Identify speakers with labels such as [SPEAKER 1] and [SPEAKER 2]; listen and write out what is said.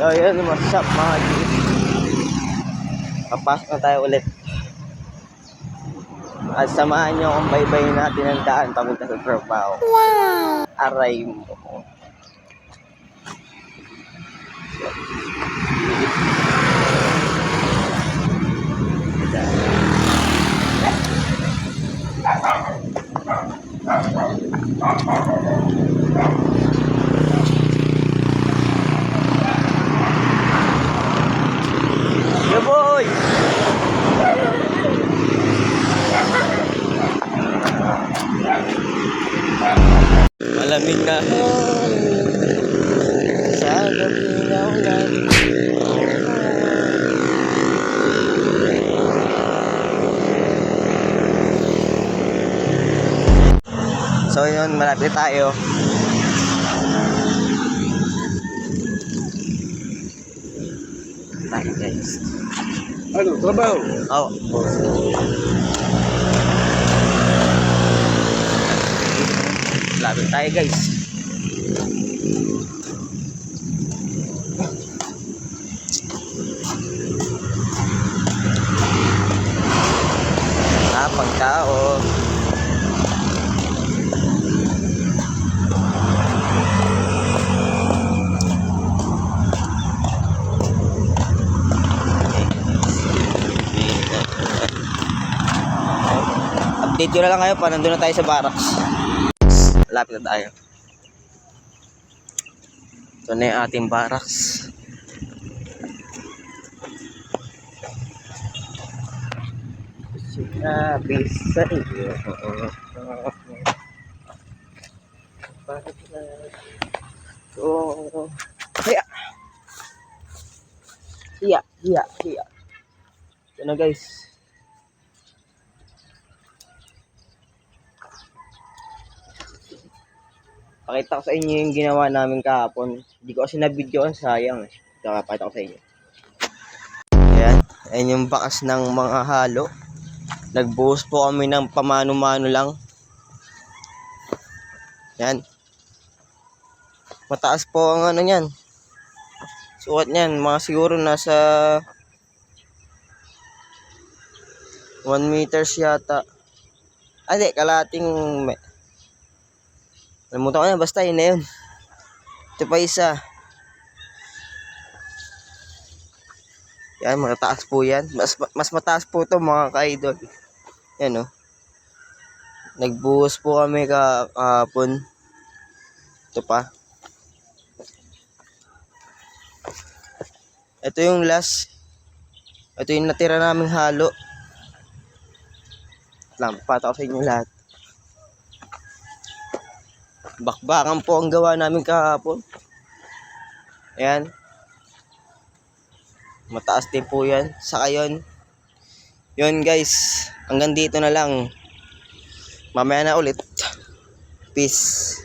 [SPEAKER 1] So yun, what's up mga G? Papasok na tayo ulit. At samahan nyo kung baybayin natin ang daan papunta sa trabaho. Wow! Aray mo. Yo boy! Malamig na sa gabi na ulan. So yun, malapit tayo. Tayo guys.
[SPEAKER 2] Ano, trabaho?
[SPEAKER 1] Oh. Malapit tayo guys. Pagkao. Update ko na lang kayo pa nandun na tayo sa barracks. Lapit na tayo. Ito na yung ating barracks. Bisa iyo. Oh. Hiya. Hiya, hiya, hiya. Ito na guys. Pakita ko sa inyo yung ginawa namin kahapon. Hindi ko kasi na-videoan, sayang eh. Pakita ko sa inyo. Ayan. Ayan yung bakas ng mga halo. Nagbuhos po kami ng pamano-mano lang. Yan. Mataas po ang ano niyan. Sukat niyan, mga siguro nasa 1 meters yata. Hindi, kalating nalimutan ko na, basta yun na yun. Ito pa isa. Yan, mataas po yan. Mas mataas po ito mga ka-idol. Yan o. Nagbuhos po kami kahapon. Ito pa. Ito yung last. Ito yung natira naming halo. Pata ko sa inyo lahat. Bakbakan po ang gawa namin kahapon. Ayan. Mataas din po yan. Saka yun. Yun guys. Hanggang dito na lang. Mamaya na ulit. Peace.